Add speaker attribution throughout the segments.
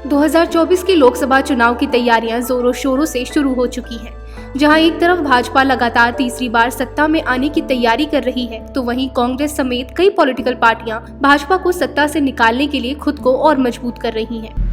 Speaker 1: 2024 के लोकसभा चुनाव की तैयारियां जोरों शोरों से शुरू हो चुकी हैं। जहां एक तरफ भाजपा लगातार तीसरी बार सत्ता में आने की तैयारी कर रही है, तो वहीं कांग्रेस समेत कई पॉलिटिकल पार्टियां भाजपा को सत्ता से निकालने के लिए खुद को और मजबूत कर रही हैं।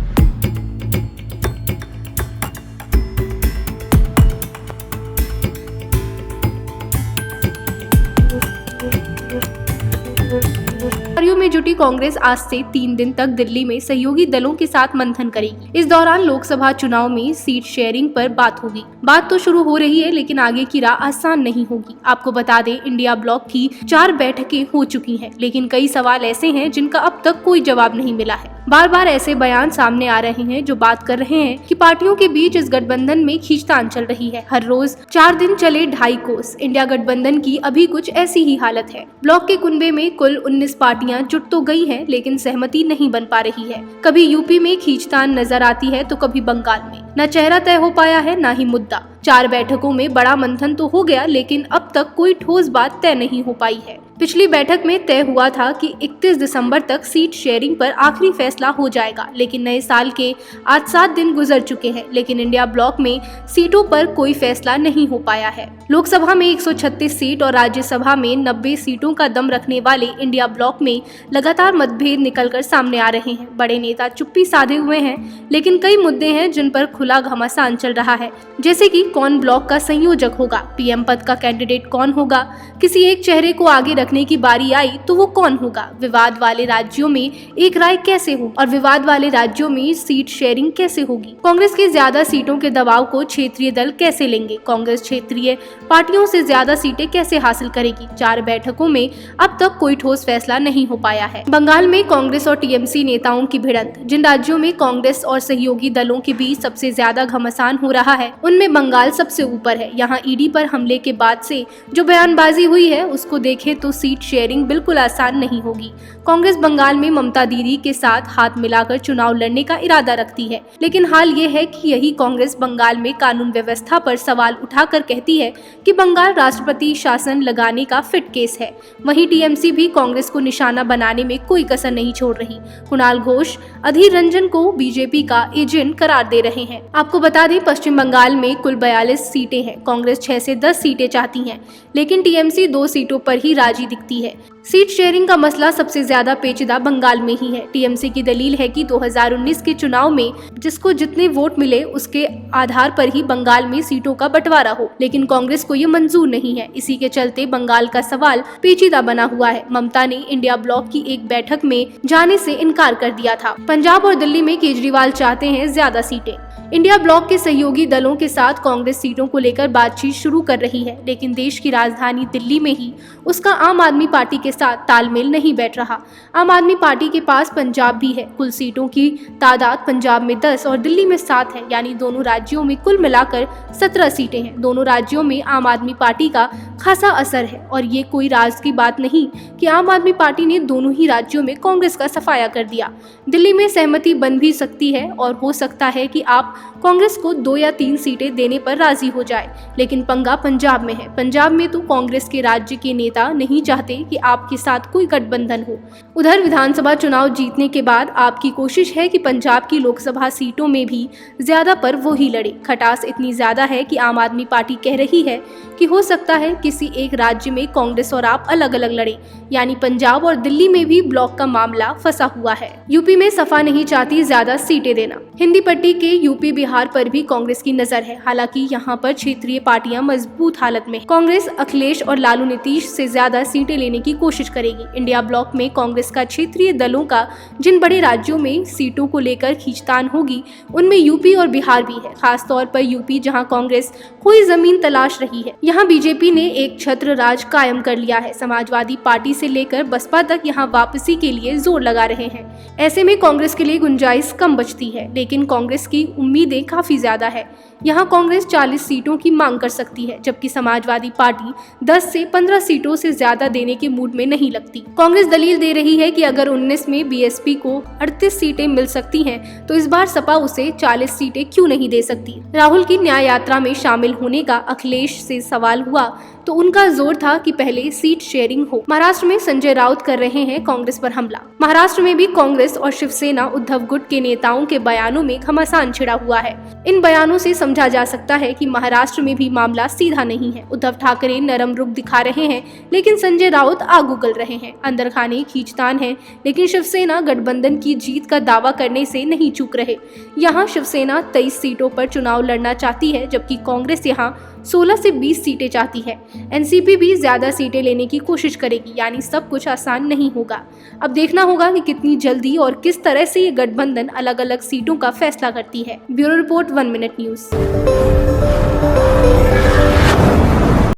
Speaker 1: तैयारियों में जुटी कांग्रेस आज से 3 दिन तक दिल्ली में सहयोगी दलों के साथ मंथन करेगी। इस दौरान लोकसभा चुनाव में सीट शेयरिंग पर बात होगी। बात तो शुरू हो रही है, लेकिन आगे की राह आसान नहीं होगी। आपको बता दें, इंडिया ब्लॉक की 4 बैठकें हो चुकी हैं, लेकिन कई सवाल ऐसे हैं जिनका अब तक कोई जवाब नहीं मिला है। बार बार ऐसे बयान सामने आ रहे हैं जो बात कर रहे हैं कि पार्टियों के बीच इस गठबंधन में खींचतान चल रही है। हर रोज 4 दिन चले 2.5 कोस। इंडिया गठबंधन की अभी कुछ ऐसी ही हालत है। ब्लॉक के कुनबे में कुल 19 पार्टियां जुट तो गई हैं, लेकिन सहमति नहीं बन पा रही है। कभी यूपी में खींचतान नजर आती है तो कभी बंगाल में। न चेहरा तय हो पाया है, न ही मुद्दा। 4 बैठकों में बड़ा मंथन तो हो गया, लेकिन अब तक कोई ठोस बात तय नहीं हो पाई है। पिछली बैठक में तय हुआ था कि 31 दिसंबर तक सीट शेयरिंग पर आखिरी फैसला हो जाएगा, लेकिन नए साल के आज 7 दिन गुजर चुके हैं, लेकिन इंडिया ब्लॉक में सीटों पर कोई फैसला नहीं हो पाया है। लोकसभा में 136 सीट और राज्यसभा में 90 सीटों का दम रखने वाले इंडिया ब्लॉक में लगातार मतभेद निकलकर सामने आ रहे हैं। बड़े नेता चुप्पी साधे हुए हैं, लेकिन कई मुद्दे हैं जिन पर खुला घमासान चल रहा है, जैसे कि कौन ब्लॉक का संयोजक होगा, पीएम पद का कैंडिडेट कौन होगा, किसी एक चेहरे को आगे रखने की बारी आई तो वो कौन होगा, विवाद वाले राज्यों में एक राय कैसे हो और विवाद वाले राज्यों में सीट शेयरिंग कैसे होगी। कांग्रेस के ज्यादा सीटों के दबाव को क्षेत्रीय दल कैसे लेंगे, कांग्रेस क्षेत्रीय पार्टियों से ज्यादा सीटें कैसे हासिल करेगी। 4 बैठकों में अब तक कोई ठोस फैसला नहीं हो पाया है। बंगाल में कांग्रेस और टीएमसी नेताओं की भिड़ंत। जिन राज्यों में कांग्रेस और सहयोगी दलों के बीच सबसे ज्यादा घमासान हो रहा है, उनमें बंगाल सबसे ऊपर है। यहाँ ईडी पर हमले के बाद से जो बयानबाजी हुई है, उसको देखें तो सीट शेयरिंग बिल्कुल आसान नहीं होगी। कांग्रेस बंगाल में ममता दीदी के साथ हाथ मिलाकर चुनाव लड़ने का इरादा रखती है, लेकिन हाल ये है कि यही कांग्रेस बंगाल में कानून व्यवस्था पर सवाल उठाकर कहती है कि बंगाल राष्ट्रपति शासन लगाने का फिट केस है। वहीं टीएमसी भी कांग्रेस को निशाना बनाने में कोई कसर नहीं छोड़ रही। कुणाल घोष अधीर रंजन को बीजेपी का एजेंट करार दे रहे हैं। आपको बता दें, पश्चिम बंगाल में कुल 42 सीटें हैं। कांग्रेस 6 से 10 सीटें चाहती है, लेकिन टीएमसी 2 सीटों पर ही राजी दिखती है। सीट शेयरिंग का मसला सबसे ज्यादा पेचीदा बंगाल में ही है। टीएमसी की दलील है कि 2019 के चुनाव में जिसको जितने वोट मिले उसके आधार पर ही बंगाल में सीटों का बंटवारा हो, लेकिन कांग्रेस को ये मंजूर नहीं है। इसी के चलते बंगाल का सवाल पेचीदा बना हुआ है। ममता ने इंडिया ब्लॉक की एक बैठक में जाने से इनकार कर दिया था। पंजाब और दिल्ली में केजरीवाल चाहते हैं ज्यादा सीटें। इंडिया ब्लॉक के सहयोगी दलों के साथ कांग्रेस सीटों को लेकर बातचीत शुरू कर रही है, लेकिन देश की राजधानी दिल्ली में ही उसका आम आदमी पार्टी के साथ तालमेल नहीं बैठ रहा। आम आदमी पार्टी के पास पंजाब भी है। कुल सीटों की तादाद पंजाब में 10 और दिल्ली में 7 है, यानी दोनों राज्यों में कुल मिलाकर 17 सीटें हैं। दोनों राज्यों में आम आदमी पार्टी का खासा असर है और ये कोई राज की बात नहीं कि आम आदमी पार्टी ने दोनों ही राज्यों में कांग्रेस का सफाया कर दिया। दिल्ली में सहमति बन भी सकती है और हो सकता है कि आप कांग्रेस को 2 या 3 सीटें देने पर राजी हो जाए, लेकिन पंगा पंजाब में है। पंजाब में तो कांग्रेस के राज्य के नेता नहीं चाहते कि आपके साथ कोई गठबंधन हो। उधर विधानसभा चुनाव जीतने के बाद आपकी कोशिश है कि पंजाब की लोकसभा सीटों में भी ज्यादा पर वो ही लड़े। खटास इतनी ज्यादा है कि आम आदमी पार्टी कह रही है कि हो सकता है किसी एक राज्य में कांग्रेस और आप अलग अलग लड़े, यानी पंजाब और दिल्ली में भी ब्लॉक का मामला फंसा हुआ है। यूपी में सपा नहीं चाहती ज्यादा सीटें देना। हिंदी पट्टी के यूपी बिहार पर भी कांग्रेस की नजर है। हालांकि यहाँ पर क्षेत्रीय पार्टियां मजबूत हालत में। कांग्रेस अखिलेश और लालू नीतीश से ज्यादा सीटें लेने की कोशिश करेगी। इंडिया ब्लॉक में कांग्रेस का क्षेत्रीय दलों का जिन बड़े राज्यों में सीटों को लेकर खींचतान होगी, उनमें यूपी और बिहार भी है। खासतौर पर यूपी, जहाँ कांग्रेस कोई जमीन तलाश रही है। यहाँ बीजेपी ने एक छत्र राज कायम कर लिया है। समाजवादी पार्टी से लेकर बसपा तक यहाँ वापसी के लिए जोर लगा रहे हैं। ऐसे में कांग्रेस के लिए गुंजाइश कम बचती है, लेकिन कांग्रेस की उम्मीदें काफी ज्यादा है। यहाँ कांग्रेस 40 सीटों की मांग कर सकती है, जबकि समाजवादी पार्टी 10 से 15 सीटों से ज्यादा देने के मूड में नहीं लगती। कांग्रेस दलील दे रही है कि अगर 19 में बीएसपी को 38 सीटें मिल सकती हैं, तो इस बार सपा उसे 40 सीटें क्यों नहीं दे सकती। राहुल की न्याय यात्रा में शामिल होने का अखिलेश से सवाल हुआ तो उनका जोर था कि पहले सीट शेयरिंग हो। महाराष्ट्र में संजय राउत कर रहे हैं कांग्रेस पर हमला। महाराष्ट्र में भी कांग्रेस और शिवसेना उद्धव गुट के नेताओं के बयानों में घमासान छिड़ा हुआ है। इन बयानों से समझा जा सकता है कि महाराष्ट्र में भी मामला सीधा नहीं है। उद्धव ठाकरे नरम रुख दिखा रहे हैं, लेकिन संजय राउत आग उगल रहे हैं। अंदर खाने खींचतान है, लेकिन शिवसेना गठबंधन की जीत का दावा करने से नहीं चूक रहे। यहाँ शिवसेना 23 सीटों पर चुनाव लड़ना चाहती है, जबकि कांग्रेस यहाँ 16 से 20 सीटें चाहती है। एनसीपी भी ज्यादा सीटें लेने की कोशिश करेगी, यानी सब कुछ आसान नहीं होगा। अब देखना होगा कि कितनी जल्दी और किस तरह से ये गठबंधन अलग अलग सीटों का फैसला करती है। Bureau report 1 minute news.